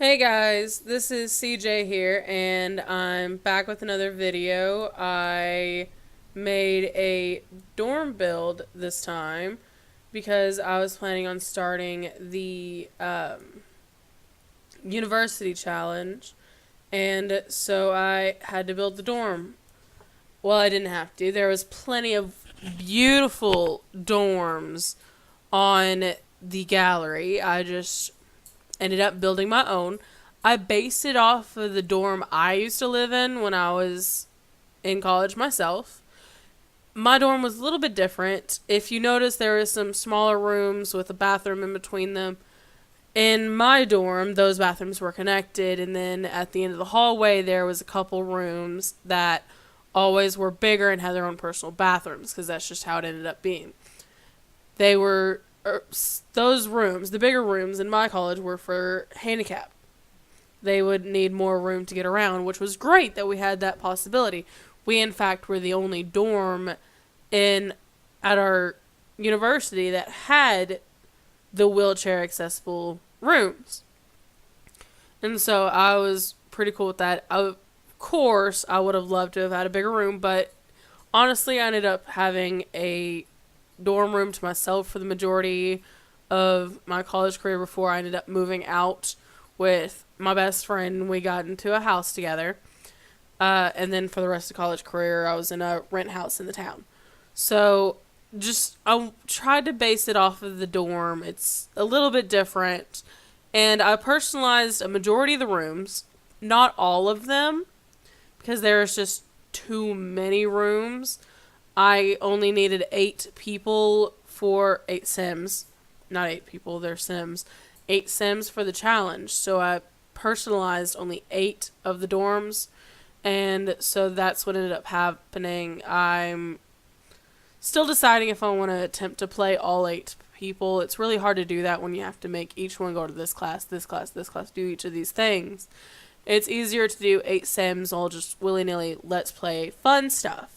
Hey guys, this is CJ here, and I'm back with another video. I made a dorm build this time because I was planning on starting the university challenge, and so I had to build the dorm. Well, I didn't have to. There was plenty of beautiful dorms on the gallery. I just ended up building my own. I based it off of the dorm I used to live in when I was in college myself. My dorm was a little bit different. If you notice, there was some smaller rooms with a bathroom in between them. In my dorm, those bathrooms were connected, and then at the end of the hallway, there was a couple rooms that always were bigger and had their own personal bathrooms because that's just how it ended up being. They were those rooms, the bigger rooms in my college were for handicap. They would need more room to get around, which was great that we had that possibility. We in fact were the only dorm in at our university that had the wheelchair accessible rooms. And so I was pretty cool with that. Of course, I would have loved to have had a bigger room, but honestly, I ended up having a dorm room to myself for the majority of my college career before I ended up moving out with my best friend. We got into a house together. And then for the rest of the college career, I was in a rent house in the town. So I tried to base it off of the dorm. It's a little bit different. And I personalized a majority of the rooms, not all of them, because there's just too many rooms. I only needed 8 people for 8 Sims. Not 8 people, they're Sims. 8 Sims for the challenge. So I personalized only 8 of the dorms. And so that's what ended up happening. I'm still deciding if I want to attempt to play all 8 people. It's really hard to do that when you have to make each one go to this class, this class, this class, do each of these things. It's easier to do 8 Sims all just willy-nilly, let's play fun stuff.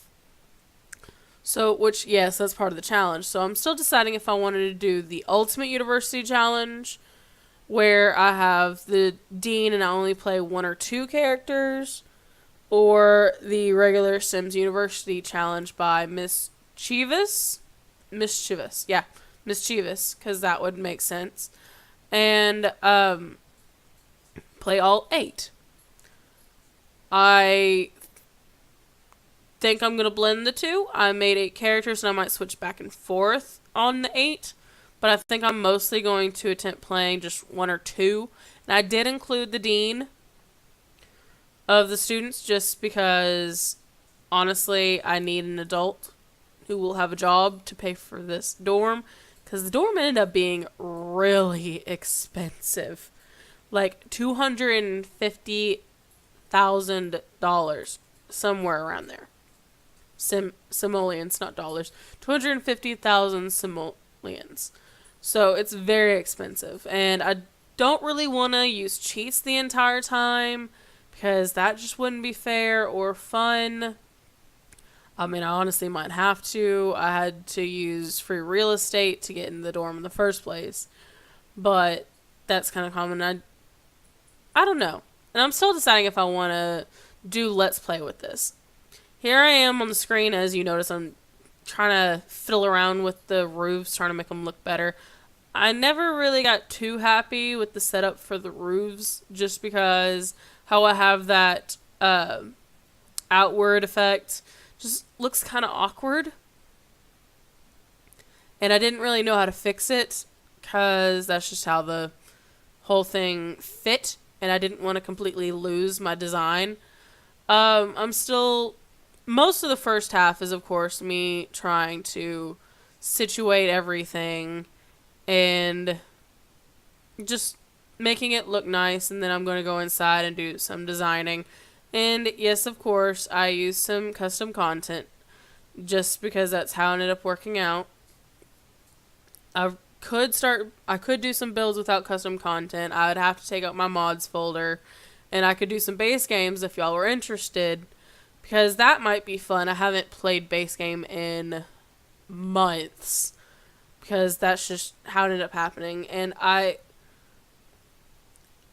So, which, yes, that's part of the challenge. So I'm still deciding if I wanted to do the Ultimate University Challenge, where I have the Dean and I only play 1 or 2 characters, or the regular Sims University Challenge by Mischievous, yeah, Mischievous, because that would make sense. And, play all 8. I think I'm going to blend the two. I made 8 characters and I might switch back and forth on the 8. But I think I'm mostly going to attempt playing just 1 or 2. And I did include the dean of the students just because, honestly, I need an adult who will have a job to pay for this dorm. Because the dorm ended up being really expensive. Like $250,000. Somewhere around there. Simoleons, not dollars. 250,000 simoleons. So it's very expensive. And I don't really want to use cheats the entire time because that just wouldn't be fair or fun. I mean, I honestly might have to. I had to use free real estate to get in the dorm in the first place. But that's kind of common. I don't know. And I'm still deciding if I want to do Let's Play with this. Here I am on the screen. As you notice, I'm trying to fiddle around with the roofs, trying to make them look better. I never really got too happy with the setup for the roofs, just because how I have that outward effect just looks kind of awkward. And I didn't really know how to fix it, because that's just how the whole thing fit, and I didn't want to completely lose my design. I'm still... Most of the first half is, of course, me trying to situate everything and just making it look nice, and then I'm going to go inside and do some designing. And yes, of course, I use some custom content just because that's how it ended up working out. I could do some builds without custom content. I would have to take out my mods folder, and I could do some base games if y'all were interested, because that might be fun. I haven't played base game in months, because that's just how it ended up happening. And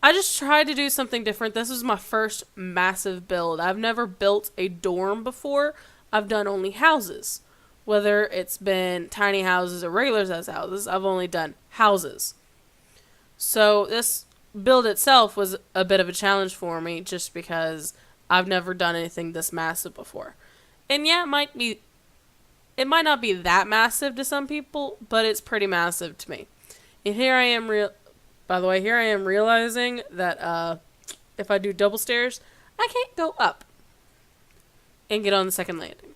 I just tried to do something different. This was my first massive build. I've never built a dorm before. I've done only houses. Whether it's been tiny houses or regular size houses, I've only done houses. So this build itself was a bit of a challenge for me just because I've never done anything this massive before. And yeah, it might not be that massive to some people, but it's pretty massive to me. And here I am by the way, here I am realizing that if I do double stairs, I can't go up and get on the second landing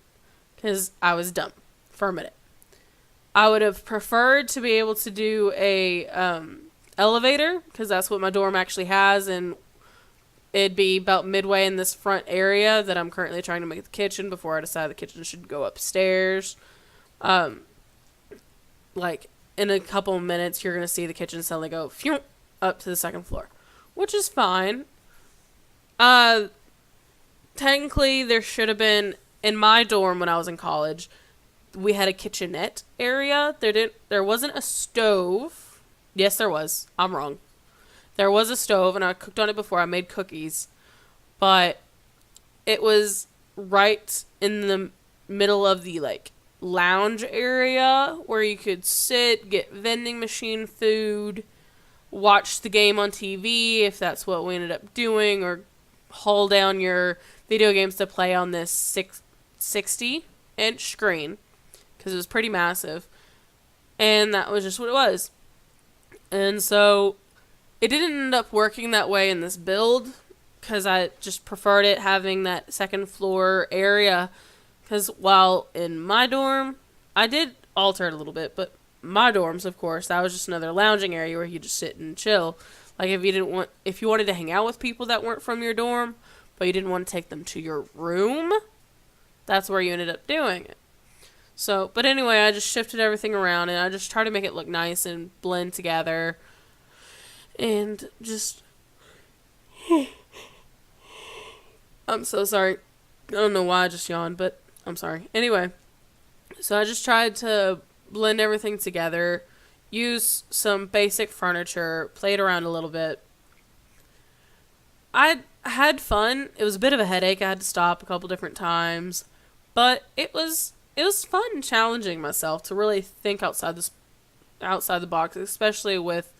because I was dumb for a minute. I would have preferred to be able to do a elevator because that's what my dorm actually has, and it'd be about midway in this front area that I'm currently trying to make the kitchen before I decide the kitchen should go upstairs. Like in a couple of minutes, you're going to see the kitchen suddenly go phew, up to the second floor, which is fine. Technically, there should have been, in my dorm when I was in college, we had a kitchenette area. There wasn't a stove. Yes, there was. I'm wrong. There was a stove, and I cooked on it before. I made cookies. But it was right in the middle of the, lounge area where you could sit, get vending machine food, watch the game on TV if that's what we ended up doing, or haul down your video games to play on this 60-inch screen because it was pretty massive. And that was just what it was. And so it didn't end up working that way in this build because I just preferred it having that second floor area. Because while in my dorm, I did alter it a little bit, but my dorms, of course, that was just another lounging area where you just sit and chill. Like if you wanted to hang out with people that weren't from your dorm, but you didn't want to take them to your room, that's where you ended up doing it. So, but anyway, I just shifted everything around and I just tried to make it look nice and blend together. And just, I'm so sorry. I don't know why I just yawned, but I'm sorry. Anyway, so I just tried to blend everything together, use some basic furniture, played around a little bit. I had fun. It was a bit of a headache. I had to stop a couple different times, but it was fun challenging myself to really think outside the box, especially with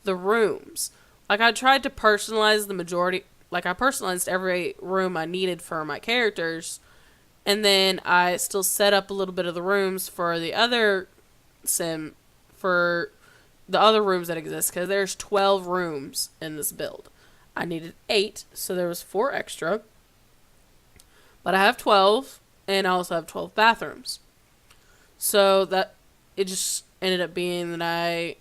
the rooms. Like I tried to personalize the majority. Like I personalized every room I needed for my characters. And then I still set up a little bit of the rooms for the other for the other rooms that exist, because there's 12 rooms in this build. I needed 8, so there was 4 extra. But I have 12, and I also have 12 bathrooms. So that it just ended up being that I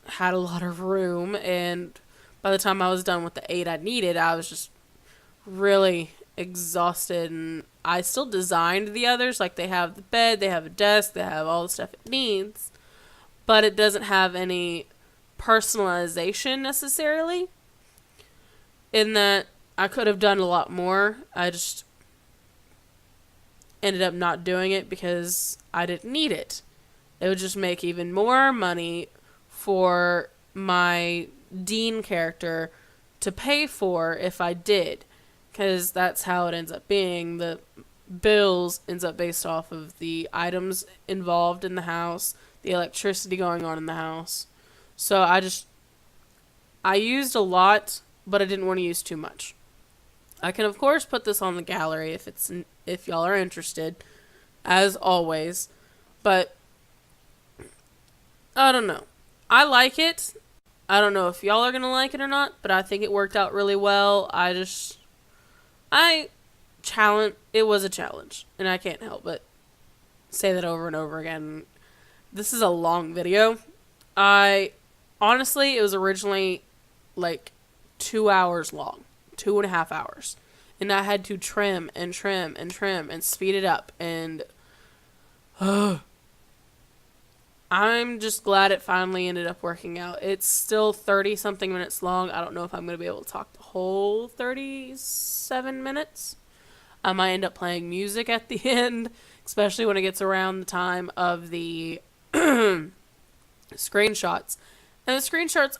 had a lot of room, and by the time I was done with the 8 I needed, I was just really exhausted. And I still designed the others, like they have the bed, they have a desk, they have all the stuff it needs, but it doesn't have any personalization necessarily, in that I could have done a lot more. I just ended up not doing it because I didn't need it. It would just make even more money for my Dean character to pay for if I did. Because that's how it ends up being. The bills ends up based off of the items involved in the house, the electricity going on in the house. So I used a lot, but I didn't want to use too much. I can of course put this on the gallery if y'all are interested, as always. But I don't know. I like it. I don't know if y'all are gonna like it or not, but I think it worked out really well. It was a challenge, and I can't help but say that over and over again. This is a long video. Honestly, it was originally 2 hours long, 2.5 hours, and I had to trim and trim and trim and speed it up, and I'm just glad it finally ended up working out. It's still 30-something minutes long. I don't know if I'm going to be able to talk the whole 37 minutes. I might end up playing music at the end, especially when it gets around the time of the screenshots. And the screenshots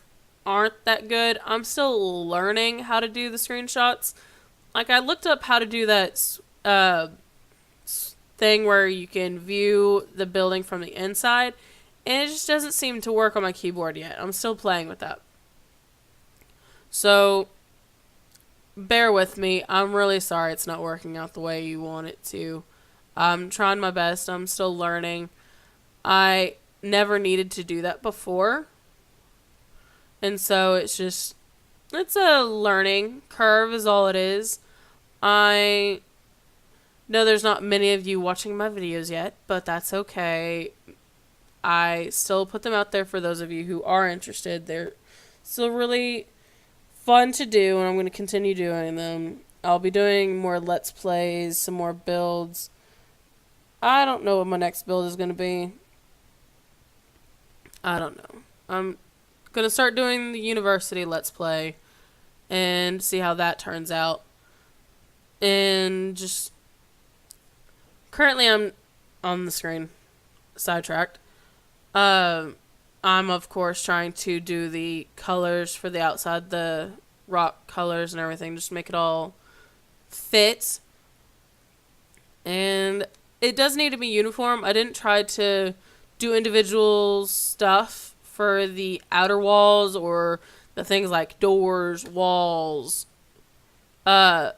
aren't that good. I'm still learning how to do the screenshots. Like, I looked up how to do that thing where you can view the building from the inside, and it just doesn't seem to work on my keyboard yet. I'm still playing with that. So, bear with me. I'm really sorry it's not working out the way you want it to. I'm trying my best. I'm still learning. I never needed to do that before. And so it's a learning curve is all it is. I know there's not many of you watching my videos yet, but that's okay. I still put them out there for those of you who are interested. They're still really fun to do, and I'm going to continue doing them. I'll be doing more Let's Plays, some more builds. I don't know what my next build is going to be. I don't know. I'm going to start doing the university Let's Play and see how that turns out. And just... currently I'm on the screen. Sidetracked. I'm, of course, trying to do the colors for the outside, the rock colors and everything, just make it all fit. And it does need to be uniform. I didn't try to do individual stuff for the outer walls or the things like doors, walls, like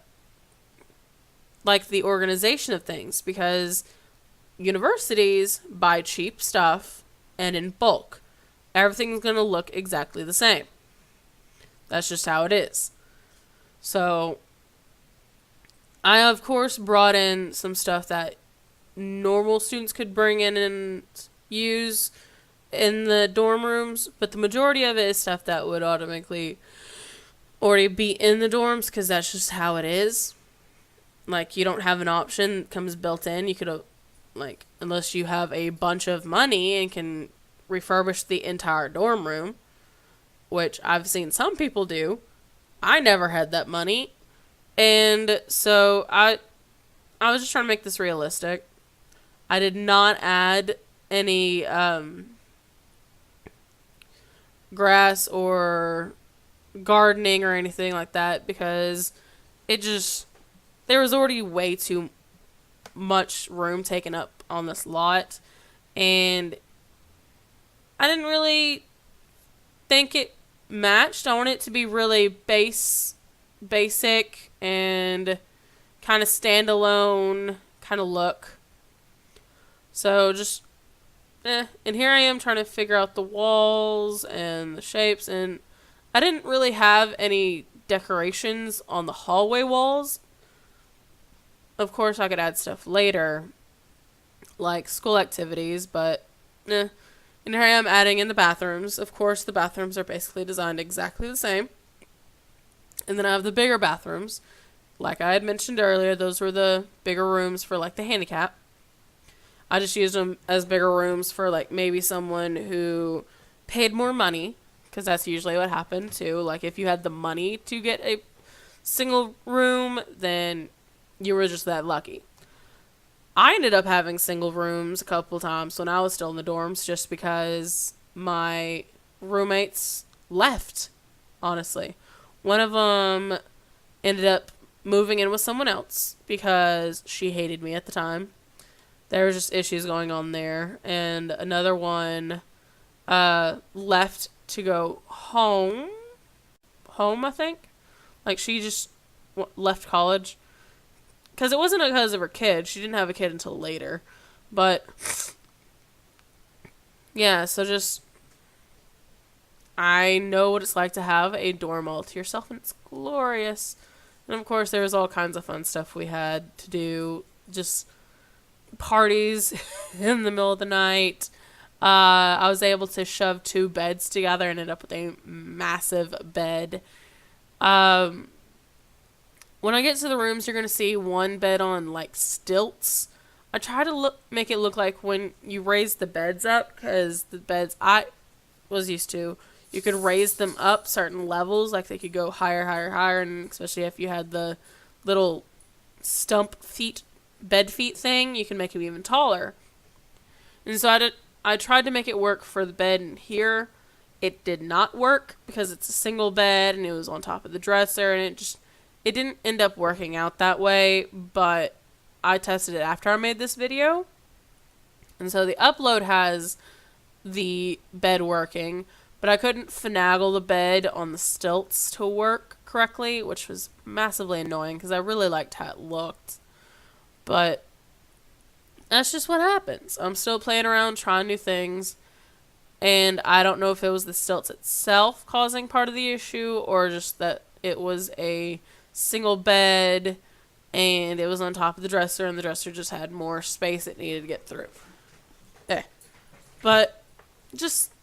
the organization of things, because universities buy cheap stuff and in bulk. Everything's going to look exactly the same. That's just how it is. So, I, of course, brought in some stuff that normal students could bring in and use in the dorm rooms, but the majority of it is stuff that would automatically already be in the dorms, because that's just how it is. Like, you don't have an option that comes built in. You could, like, unless you have a bunch of money and can refurbish the entire dorm room, which I've seen some people do. I never had that money. And so I was just trying to make this realistic. I did not add any grass or gardening or anything like that, because there was already way too much room taken up on this lot, and I didn't really think it matched. I want it to be really basic and kind of standalone kind of look. So just and here I am trying to figure out the walls and the shapes, and I didn't really have any decorations on the hallway walls. Of course, I could add stuff later, like school activities, but And here I am adding in the bathrooms. Of course, the bathrooms are basically designed exactly the same. And then I have the bigger bathrooms. Like I had mentioned earlier, those were the bigger rooms for, like, the handicap. I just used them as bigger rooms for, like, maybe someone who paid more money, because that's usually what happened, too. Like, if you had the money to get a single room, then you were just that lucky. I ended up having single rooms a couple times when I was still in the dorms, just because my roommates left, honestly. One of them ended up moving in with someone else because she hated me at the time. There was just issues going on there. And another one left to go home, I think. Like, she just left college. Because it wasn't because of her kid. She didn't have a kid until later. But, yeah, so just, I know what it's like to have a dorm all to yourself, and it's glorious. And, of course, there was all kinds of fun stuff we had to do. Just parties in the middle of the night. I was able to shove 2 beds together and end up with a massive bed. When I get to the rooms, you're going to see one bed on, like, stilts. I try to make it look like when you raise the beds up, because the beds I was used to, you could raise them up certain levels, like they could go higher, and especially if you had the little stump feet, bed feet thing, you can make them even taller. And so I tried to make it work for the bed in here, it did not work because it's a single bed and it was on top of the dresser, and it didn't end up working out that way, but I tested it after I made this video. And so the upload has the bed working, but I couldn't finagle the bed on the stilts to work correctly, which was massively annoying because I really liked how it looked. But that's just what happens. I'm still playing around, trying new things, and I don't know if it was the stilts itself causing part of the issue or just that it was a single bed and it was on top of the dresser and the dresser just had more space it needed to get through. But just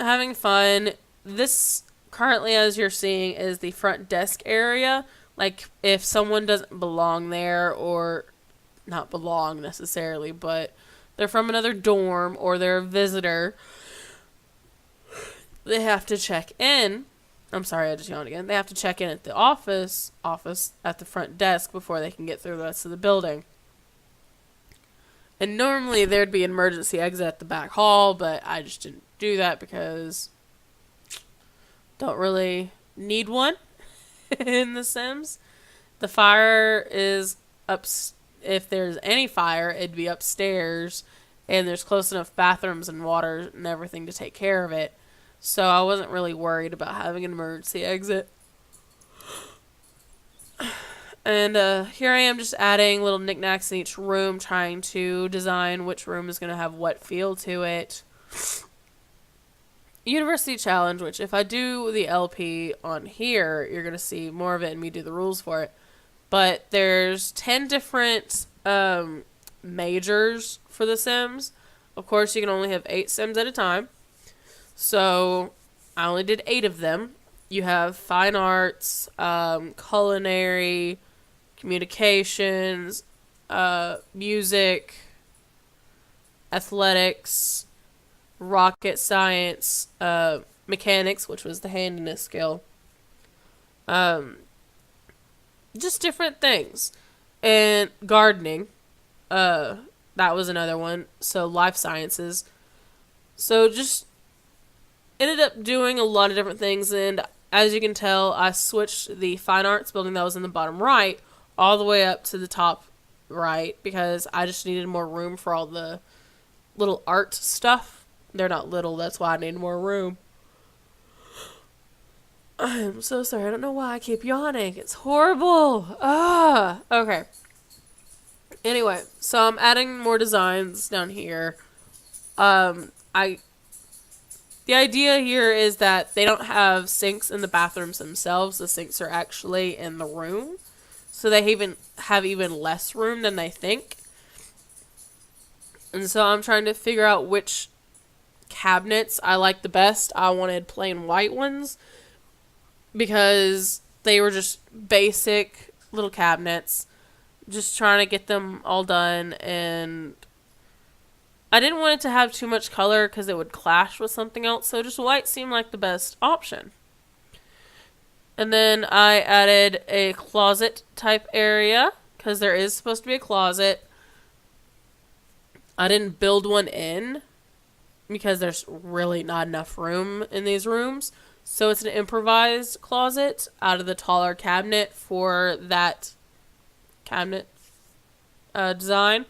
having fun. This currently, as you're seeing, is the front desk area. Like, if someone doesn't belong there, or not belong necessarily, but they're from another dorm or they're a visitor, they have to check in. I'm sorry, I just yawned again. They have to check in at the office at the front desk before they can get through the rest of the building. And normally there'd be an emergency exit at the back hall, but I just didn't do that because don't really need one in The Sims. The fire is up. If there's any fire, it'd be upstairs, and there's close enough bathrooms and water and everything to take care of it. So I wasn't really worried about having an emergency exit. And here I am just adding little knickknacks in each room, trying to design which room is going to have what feel to it. University Challenge, which if I do the LP on here, you're going to see more of it and me do the rules for it. But there's 10 different majors for The Sims. Of course, you can only have 8 Sims at a time. So I only did 8 of them. You have fine arts, culinary, communications, music, athletics, rocket science, mechanics, which was the handiness skill. Just different things. And gardening, that was another one. So life sciences. So just ended up doing a lot of different things, and as you can tell, I switched the fine arts building that was in the bottom right all the way up to the top right because I just needed more room for all the little art stuff. They're not little, that's why I need more room. I'm so sorry, I don't know why I keep yawning. It's horrible. Okay. Anyway, so I'm adding more designs down here. The idea here is that they don't have sinks in the bathrooms themselves. The sinks are actually in the room. So they have even less room than they think. And so I'm trying to figure out which cabinets I like the best. I wanted plain white ones because they were just basic little cabinets. Just trying to get them all done, and I didn't want it to have too much color because it would clash with something else, so just white seemed like the best option. And then I added a closet type area because there is supposed to be a closet. I didn't build one in because there's really not enough room in these rooms. So it's an improvised closet out of the taller cabinet for that cabinet design.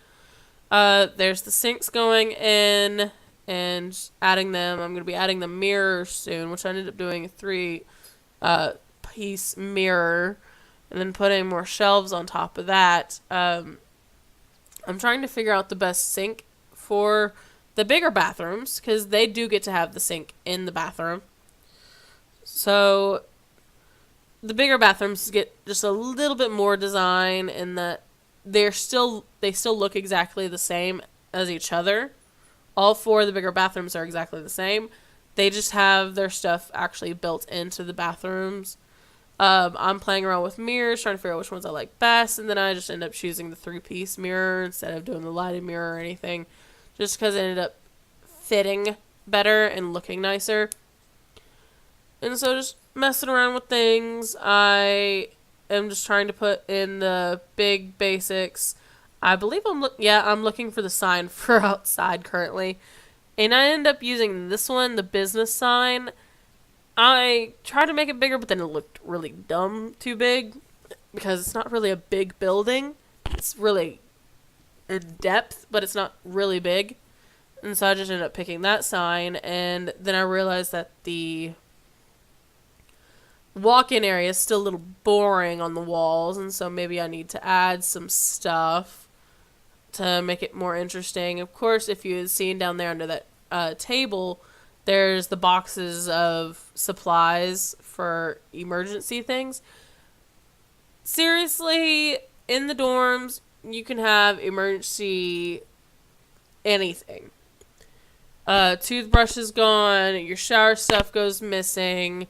There's the sinks going in and adding them. I'm going to be adding the mirror soon, which I ended up doing a 3-piece mirror and then putting more shelves on top of that. I'm trying to figure out the best sink for the bigger bathrooms because they do get to have the sink in the bathroom. So the bigger bathrooms get just a little bit more design in that they still look exactly the same as each other. All 4 of the bigger bathrooms are exactly the same. They just have their stuff actually built into the bathrooms. I'm playing around with mirrors, trying to figure out which ones I like best, and then I just end up choosing the 3-piece mirror instead of doing the lighted mirror or anything, just because it ended up fitting better and looking nicer. And so just messing around with things. I am just trying to put in the big basics. I believe I'm looking for the sign for outside currently. And I ended up using this one, the business sign. I tried to make it bigger, but then it looked really dumb too big because it's not really a big building. It's really in depth, but it's not really big. And so I just ended up picking that sign, and then I realized that the walk-in area is still a little boring on the walls, and so maybe I need to add some stuff to make it more interesting. Of course, if you had seen down there under that table, there's the boxes of supplies for emergency things. Seriously, in the dorms, you can have emergency anything. Toothbrush is gone, your shower stuff goes missing,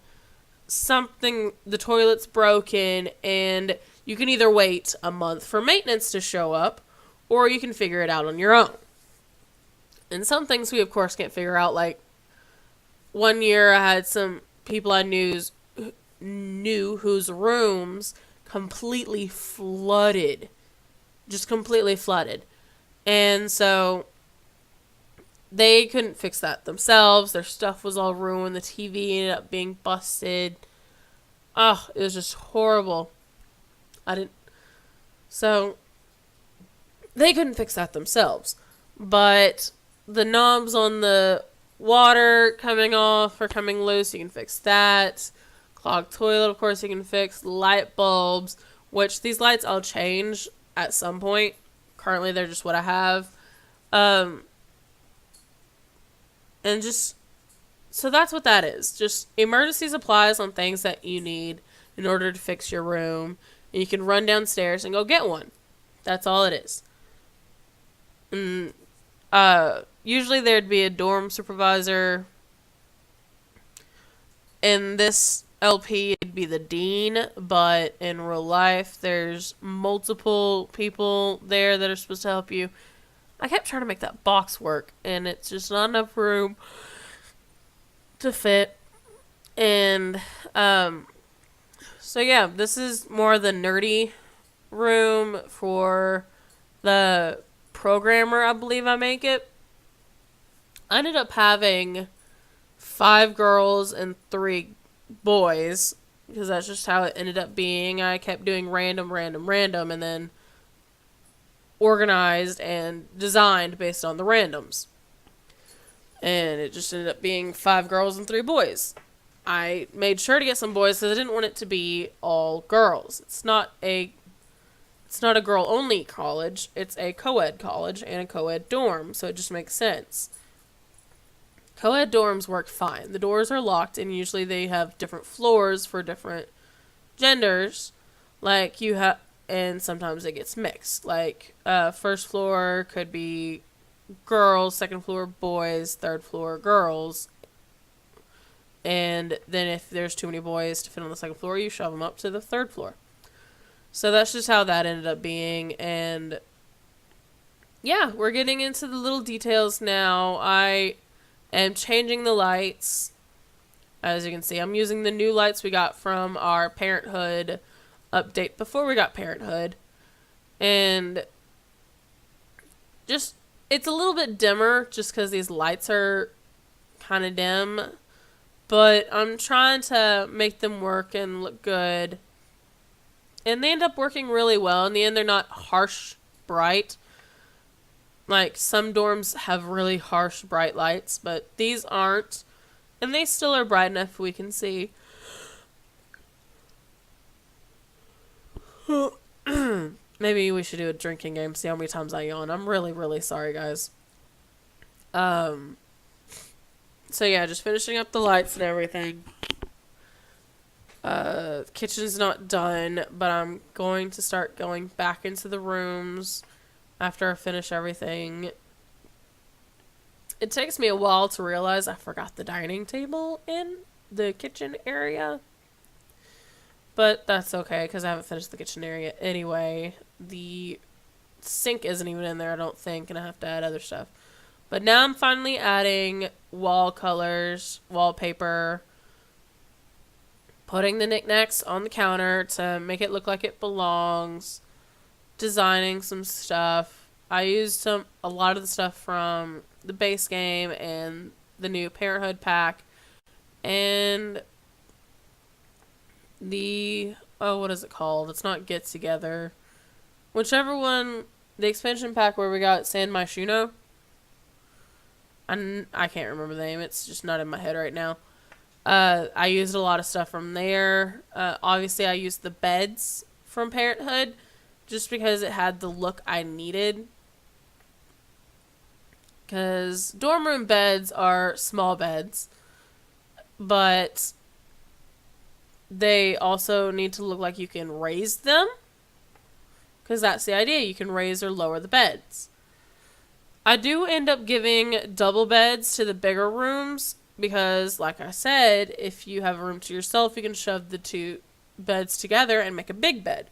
the toilet's broken, and you can either wait a month for maintenance to show up, or you can figure it out on your own. And some things we, of course, can't figure out. Like, one year I had some people I knew whose rooms completely flooded. Just completely flooded. And so they couldn't fix that themselves. Their stuff was all ruined. The TV ended up being busted. Oh, it was just horrible. So they couldn't fix that themselves. But the knobs on the water coming off or coming loose, you can fix that. Clogged toilet, of course, you can fix. Light bulbs, which these lights I'll change at some point. Currently, they're just what I have. And just, so that's what that is. Just emergency supplies on things that you need in order to fix your room. And you can run downstairs and go get one. That's all it is. And, usually there'd be a dorm supervisor. In this LP, it'd be the dean, but in real life, there's multiple people there that are supposed to help you. I kept trying to make that box work, and it's just not enough room to fit. And, so yeah, this is more the nerdy room for the programmer, I believe I make it. I ended up having 5 girls and 3 boys, because that's just how it ended up being. I kept doing random, and then organized and designed based on the randoms. And it just ended up being 5 girls and 3 boys. I made sure to get some boys because I didn't want it to be all girls. It's not a girl-only college. It's a co-ed college and a co-ed dorm, so it just makes sense. Co-ed dorms work fine. The doors are locked, and usually they have different floors for different genders. And sometimes it gets mixed. Like, first floor could be girls, second floor boys, third floor girls. And then if there's too many boys to fit on the second floor, you shove them up to the third floor. So that's just how that ended up being. And yeah, we're getting into the little details now. I am changing the lights. As you can see, I'm using the new lights we got from our Parenthood update before we got Parenthood. And just, it's a little bit dimmer just because these lights are kind of dim. But I'm trying to make them work and look good. And they end up working really well. In the end, they're not harsh, bright. Like, some dorms have really harsh, bright lights, but these aren't. And they still are bright enough we can see. Maybe we should do a drinking game, see how many times I yawn. I'm really, really sorry, guys. So yeah, just finishing up the lights and everything. Kitchen's not done, but I'm going to start going back into the rooms after I finish everything. It takes me a while to realize I forgot the dining table in the kitchen area. But that's okay, because I haven't finished the kitchen area anyway. The sink isn't even in there, I don't think, and I have to add other stuff. But now I'm finally adding wall colors, wallpaper, putting the knickknacks on the counter to make it look like it belongs, designing some stuff. I used a lot of the stuff from the base game and the new Parenthood pack and the what is it called? It's not Get Together. Whichever one, the expansion pack where we got San Myshuno. I can't remember the name. It's just not in my head right now. I used a lot of stuff from there. Obviously, I used the beds from Parenthood just because it had the look I needed. Because dorm room beds are small beds, but they also need to look like you can raise them. Because that's the idea. You can raise or lower the beds. I do end up giving double beds to the bigger rooms because, like I said, if you have a room to yourself, you can shove the two beds together and make a big bed.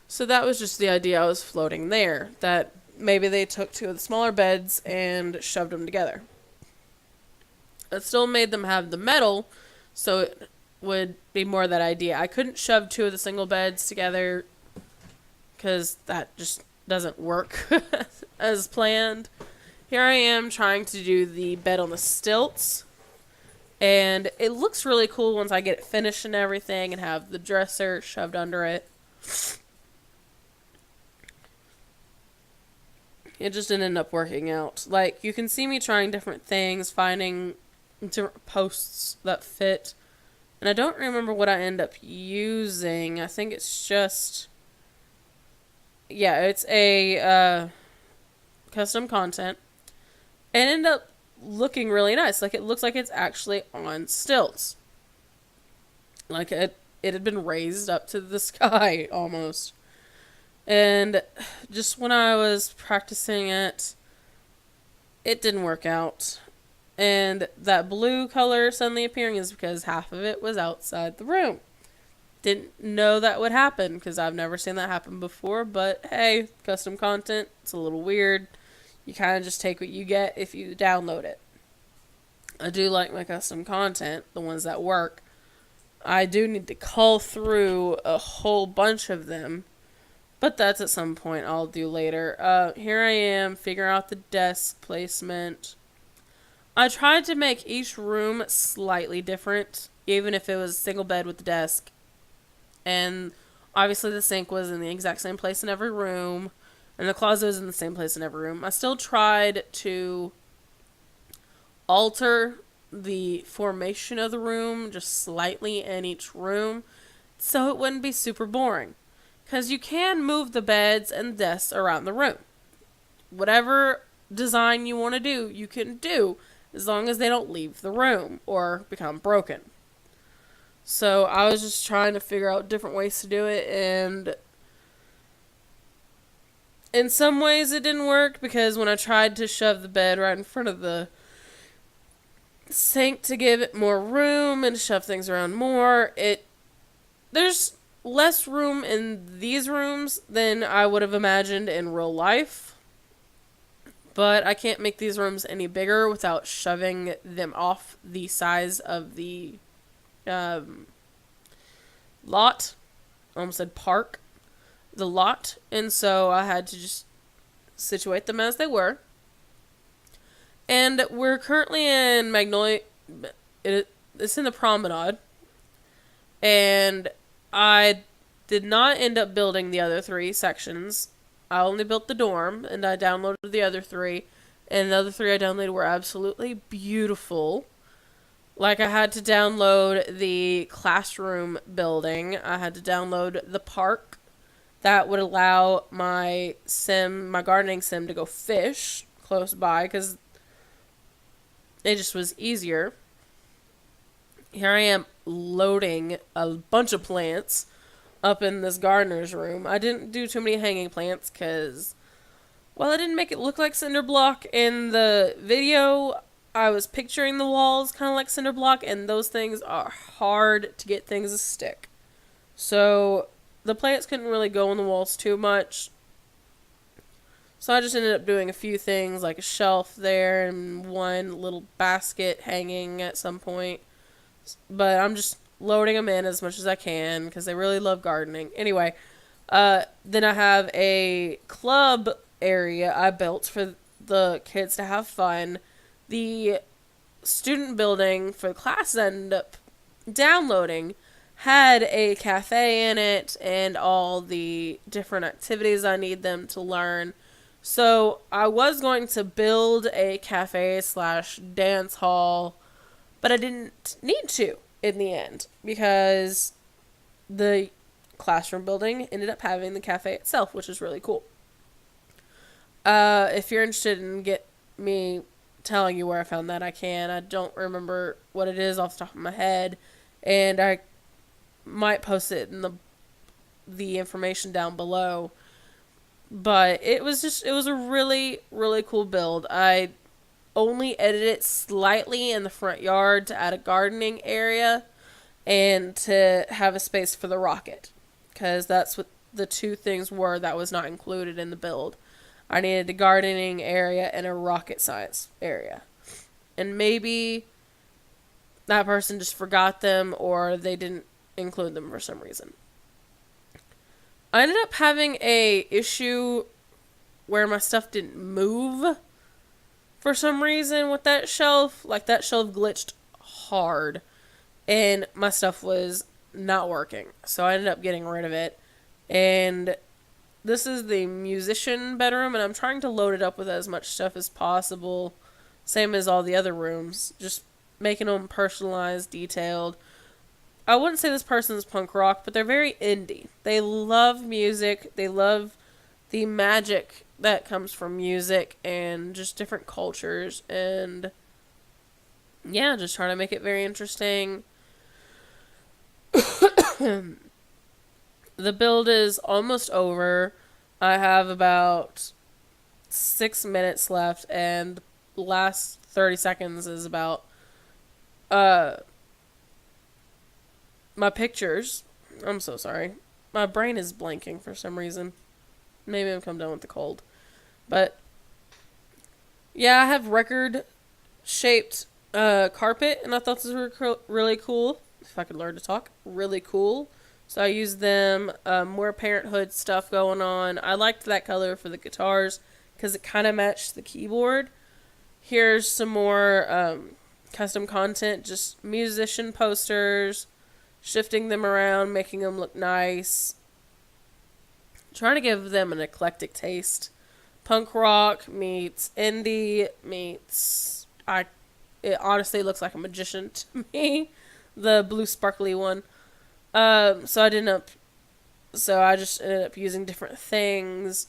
So that was just the idea I was floating there, that maybe they took two of the smaller beds and shoved them together. It still made them have the metal, so it would be more that idea. I couldn't shove two of the single beds together because that just doesn't work as planned. Here I am trying to do the bed on the stilts, and it looks really cool once I get it finished and everything and have the dresser shoved under it. It just didn't end up working out. Like, you can see me trying different things, finding different posts that fit, and I don't remember what I end up using. I think it's just... yeah, it's a custom content. And ended up looking really nice. Like, it looks like it's actually on stilts. Like, it had been raised up to the sky, almost. And just when I was practicing it, it didn't work out. And that blue color suddenly appearing is because half of it was outside the room. Didn't know that would happen because I've never seen that happen before, but hey, custom content, it's a little weird. You kind of just take what you get if you download it. I do like my custom content, the ones that work. I do need to cull through a whole bunch of them, but that's at some point I'll do later. Here I am, figuring out the desk placement. I tried to make each room slightly different, even if it was a single bed with the desk. And obviously the sink was in the exact same place in every room. And the closet was in the same place in every room. I still tried to alter the formation of the room just slightly in each room so it wouldn't be super boring. Because you can move the beds and desks around the room. Whatever design you want to do, you can do as long as they don't leave the room or become broken. So I was just trying to figure out different ways to do it, and in some ways it didn't work because when I tried to shove the bed right in front of the sink to give it more room and shove things around more, there's less room in these rooms than I would have imagined in real life. But I can't make these rooms any bigger without shoving them off the size of the lot. I almost said park. The lot. And so I had to just situate them as they were. And we're currently in Magnolia. It's in the promenade. And I did not end up building the other three sections. I only built the dorm, and I downloaded the other three. And the other three I downloaded were absolutely beautiful. Like, I had to download the classroom building. I had to download the park that would allow my gardening sim to go fish close by, because it just was easier. Here I am loading a bunch of plants up in this gardener's room. I didn't do too many hanging plants because, well, I didn't make it look like cinder block in the video. I was picturing the walls kind of like cinder block, and those things are hard to get things to stick. So the plants couldn't really go on the walls too much. So I just ended up doing a few things like a shelf there and one little basket hanging at some point. But I'm just loading them in as much as I can because they really love gardening. Anyway, then I have a club area I built for the kids to have fun. the student building for the classes I ended up downloading had a cafe in it and all the different activities I need them to learn. So I was going to build a cafe slash dance hall, but I didn't need to in the end because the classroom building ended up having the cafe itself, which is really cool. If you're interested in get me telling you where I found that, I can. I don't remember what it is off the top of my head, and I might post it in the information down below. But it was a really, really cool build. I only edited it slightly in the front yard to add a gardening area and to have a space for the rocket, because that's what the two things were that was not included in the build. I needed a gardening area and a rocket science area. And maybe that person just forgot them or they didn't include them for some reason. I ended up having a issue where my stuff didn't move for some reason with that shelf. Like, that shelf glitched hard and my stuff was not working. So I ended up getting rid of it. And this is the musician bedroom, and I'm trying to load it up with as much stuff as possible. Same as all the other rooms. Just making them personalized, detailed. I wouldn't say this person's punk rock, but they're very indie. They love music. They love the magic that comes from music and just different cultures. And yeah, just trying to make it very interesting. The build is almost over. I have about 6 minutes left, and the last 30 seconds is about my pictures. I'm so sorry. My brain is blanking for some reason. Maybe I'm come down with the cold. But yeah, I have record shaped carpet, and I thought this was really cool. If I could learn to talk, really cool. So I used them, more Parenthood stuff going on. I liked that color for the guitars because it kind of matched the keyboard. Here's some more custom content, just musician posters, shifting them around, making them look nice. Trying to give them an eclectic taste. Punk rock meets indie meets... It honestly looks like a magician to me. The blue sparkly one. So I just ended up using different things,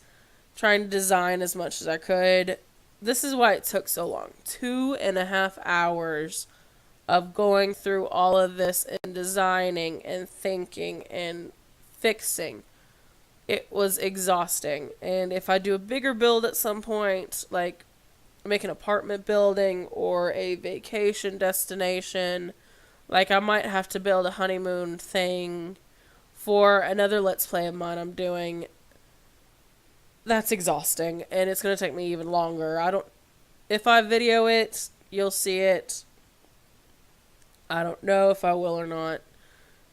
trying to design as much as I could. This is why it took so long. 2.5 hours of going through all of this and designing and thinking and fixing. It was exhausting. And if I do a bigger build at some point, like make an apartment building or a vacation destination, like I might have to build a honeymoon thing for another Let's Play of mine I'm doing. That's exhausting, and it's going to take me even longer. If I video it, you'll see it. I don't know if I will or not,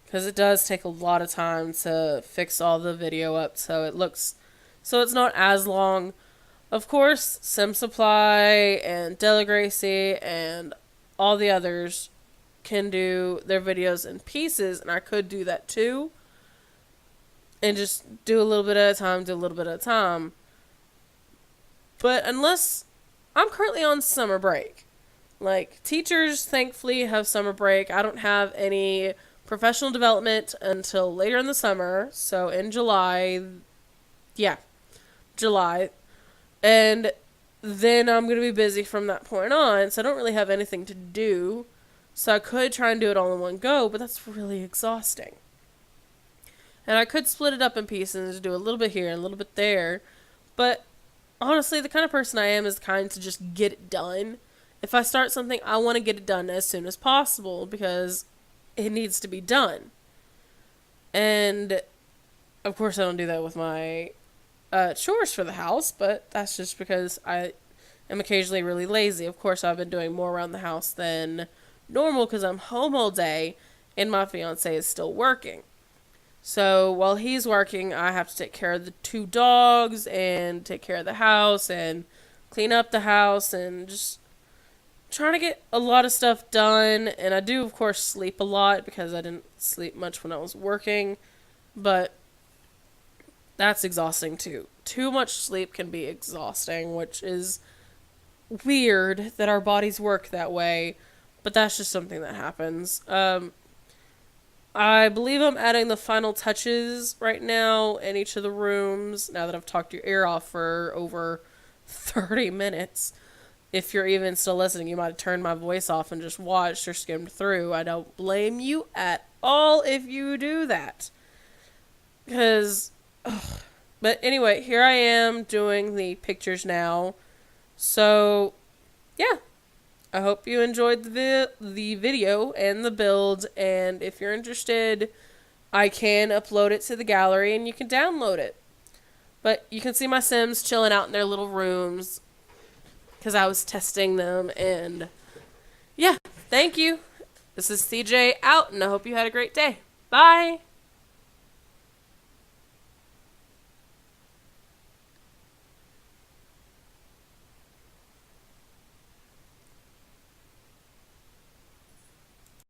because it does take a lot of time to fix all the video up so it's not as long. Of course, Sim Supply and Della Gracie and all the others can do their videos in pieces, and I could do that too. And just do a little bit at a time, But unless I'm currently on summer break. Like, teachers thankfully have summer break. I don't have any professional development until later in the summer. So in July. And then I'm going to be busy from that point on. So I don't really have anything to do. So I could try and do it all in one go, but that's really exhausting. And I could split it up in pieces, do a little bit here and a little bit there. But honestly, the kind of person I am is the kind to just get it done. If I start something, I want to get it done as soon as possible because it needs to be done. And of course I don't do that with my chores for the house, but that's just because I am occasionally really lazy. Of course, I've been doing more around the house than normal because I'm home all day and my fiance is still working. So while he's working, I have to take care of the 2 dogs and take care of the house and clean up the house and just trying to get a lot of stuff done, and I do, of course, sleep a lot because I didn't sleep much when I was working, but that's exhausting too. Too much sleep can be exhausting, which is weird that our bodies work that way, but that's just something that happens. I believe I'm adding the final touches right now in each of the rooms, now that I've talked your ear off for over 30 minutes. If you're even still listening, you might have turned my voice off and just watched or skimmed through. I don't blame you at all if you do that. Because, but anyway, here I am doing the pictures now. So, yeah. I hope you enjoyed the video and the build. And if you're interested, I can upload it to the gallery and you can download it. But you can see my Sims chilling out in their little rooms because I was testing them. And yeah, thank you. This is CJ out, and I hope you had a great day. Bye.